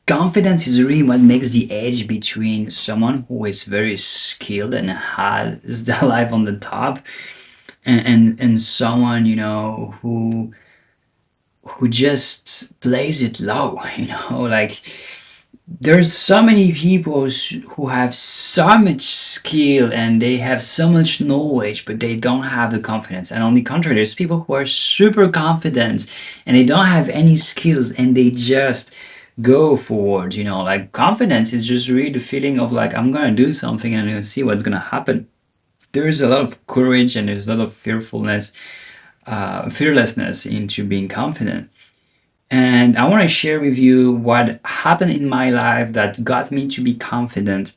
confidence is really what makes the edge between someone who is very skilled and has their life on the top, and someone, who just plays it low. Like, there's so many people who have so much skill and they have so much knowledge, but they don't have the confidence. And on the contrary, there's people who are super confident and they don't have any skills and they just go forward. Like, confidence is just really the feeling of like, I'm gonna do something and I'm gonna see what's gonna happen. There is a lot of courage and there's a lot of fearlessness into being confident. And I want to share with you what happened in my life that got me to be confident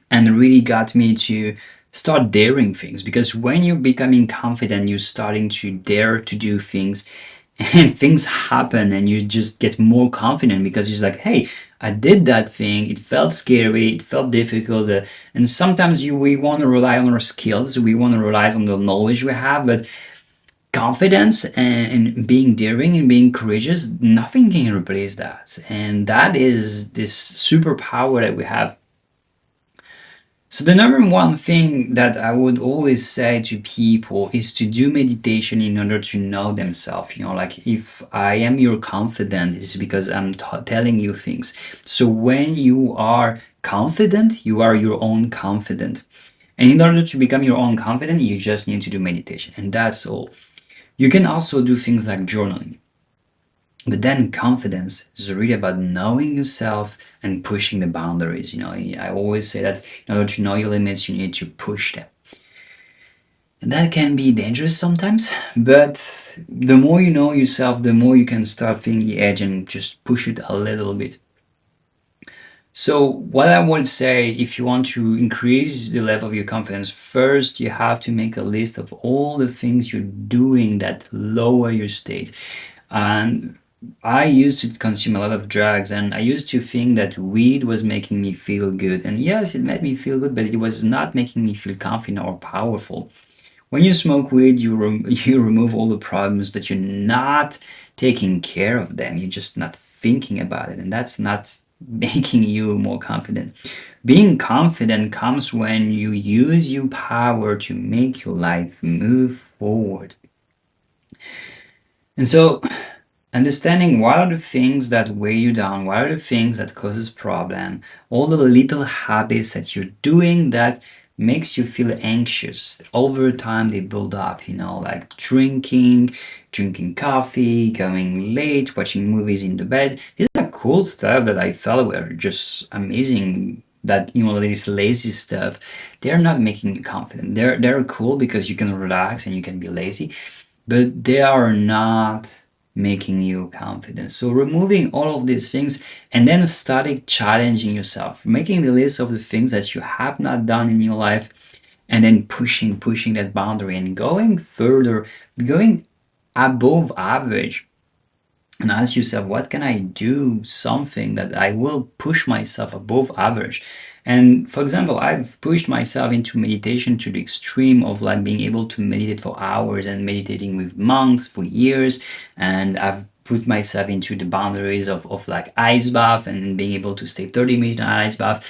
and really got me to start daring things. Because when you're becoming confident, you're starting to dare to do things, and things happen and you just get more confident because you're like, hey, I did that thing. It felt scary. It felt difficult. And sometimes we want to rely on our skills. We want to rely on the knowledge we have, but confidence and being daring and being courageous, nothing can replace that. And that is this superpower that we have. So the number one thing that I would always say to people is to do meditation in order to know themselves. Like, if I am your confidant, it's because I'm telling you things. So when you are confident, you are your own confidant. And in order to become your own confidant, you just need to do meditation. And that's all. You can also do things like journaling. But then confidence is really about knowing yourself and pushing the boundaries. I always say that in order to know your limits, you need to push them. And that can be dangerous sometimes, but the more you know yourself, the more you can start feeling the edge and just push it a little bit. So what I would say, if you want to increase the level of your confidence, first you have to make a list of all the things you're doing that lower your state. And I used to consume a lot of drugs, and I used to think that weed was making me feel good. And yes, it made me feel good, but it was not making me feel confident or powerful. When you smoke weed, you remove all the problems, but you're not taking care of them. You're just not thinking about it, and that's not making you more confident. Being confident comes when you use your power to make your life move forward. And so, understanding what are the things that weigh you down, what are the things that causes problem, all the little habits that you're doing that makes you feel anxious. Over time, they build up, like drinking coffee, going late, watching movies in the bed. These are cool stuff that I felt were just amazing. That, this lazy stuff, they're not making you confident. They're cool because you can relax and you can be lazy, but they are not making you confident. So removing all of these things and then starting challenging yourself, making the list of the things that you have not done in your life, and then pushing that boundary and going further, going above average, and ask yourself, what can I do something that I will push myself above average? And for example, I've pushed myself into meditation to the extreme of like being able to meditate for hours and meditating with monks for years. And I've put myself into the boundaries of like ice bath and being able to stay 30 minutes in an ice bath.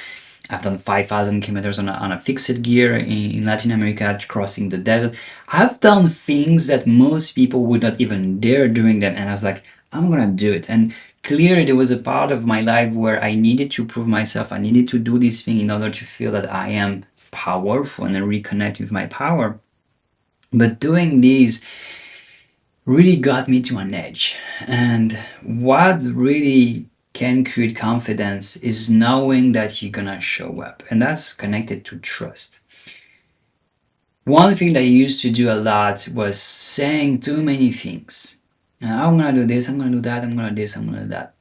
I've done 5,000 kilometers on a fixed gear in Latin America, crossing the desert. I've done things that most people would not even dare doing them. And I was like, I'm gonna do it. And clearly there was a part of my life where I needed to prove myself. I needed to do this thing in order to feel that I am powerful and reconnect with my power. But doing this really got me to an edge. And what really can create confidence is knowing that you're gonna show up. And that's connected to trust. One thing that I used to do a lot was saying too many things. I'm gonna do this, I'm gonna do that, I'm gonna do this, I'm gonna do that.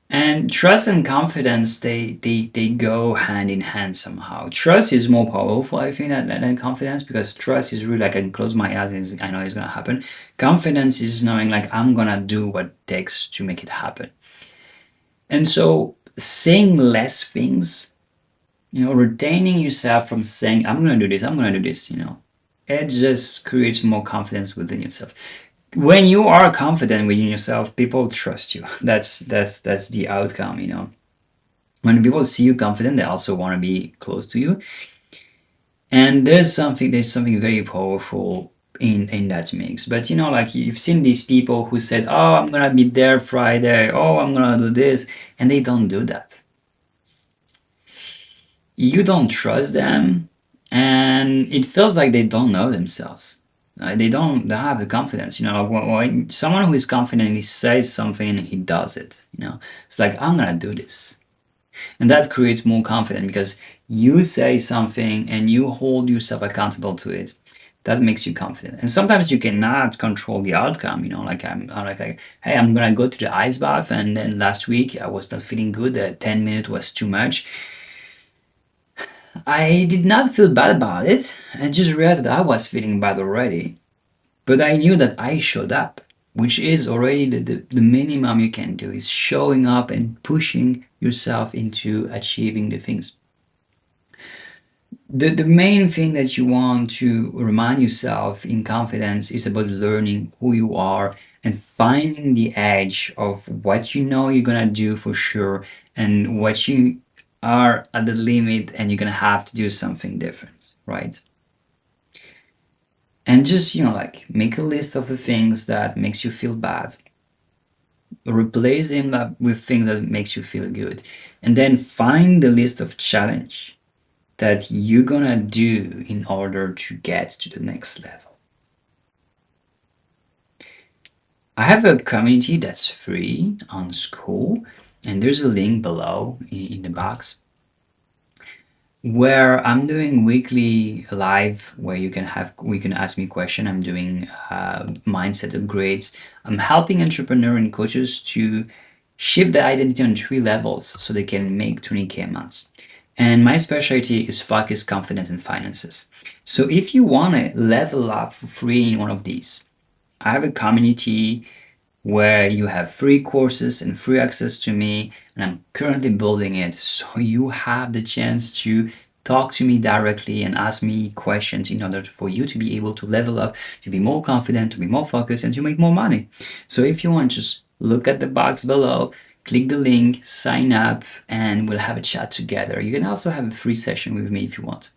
And trust and confidence, they go hand in hand somehow. Trust is more powerful, I think, than confidence, because trust is really like, I can close my eyes and I know it's gonna happen. Confidence is knowing like, I'm gonna do what it takes to make it happen. And so saying less things, retaining yourself from saying, I'm gonna do this, I'm gonna do this, it just creates more confidence within yourself. When you are confident within yourself, people trust you. That's the outcome, you know. When people see you confident, they also want to be close to you. And there's something very powerful in that mix. But you know, like you've seen these people who said, "Oh, I'm gonna be there Friday. Oh, I'm gonna do this," and they don't do that. You don't trust them, and it feels like they don't know themselves. They don't have the confidence. You know, like when someone who is confident, he says something and he does it. You know, it's like, I'm gonna do this. And that creates more confidence because you say something and you hold yourself accountable to it. That makes you confident. And sometimes you cannot control the outcome. You know, like I'm like, hey, I'm gonna go to the ice bath, and then last week I was not feeling good. The 10 minutes was too much. I did not feel bad about it. I just realized that I was feeling bad already. But I knew that I showed up, which is already the minimum you can do, is showing up and pushing yourself into achieving the things. The main thing that you want to remind yourself in confidence is about learning who you are and finding the edge of what you know you're gonna do for sure and what you are at the limit and you're gonna have to do something different, right? And just, you know, like make a list of the things that makes you feel bad, replace them with things that makes you feel good, and then find the list of challenge that you're gonna do in order to get to the next level. I have a community that's free on School, and there's a link below in the box where I'm doing weekly live where we can ask me question. I'm doing mindset upgrades. I'm helping entrepreneurs and coaches to shift their identity on 3 levels so they can make 20K a month. And my specialty is focus, confidence, and finances. So if you want to level up for free in one of these, I have a community where you have free courses and free access to me, and I'm currently building it so you have the chance to talk to me directly and ask me questions in order for you to be able to level up, to be more confident, to be more focused, and to make more money. So if you want, just look at the box below, click the link, sign up, and we'll have a chat together. You can also have a free session with me if you want.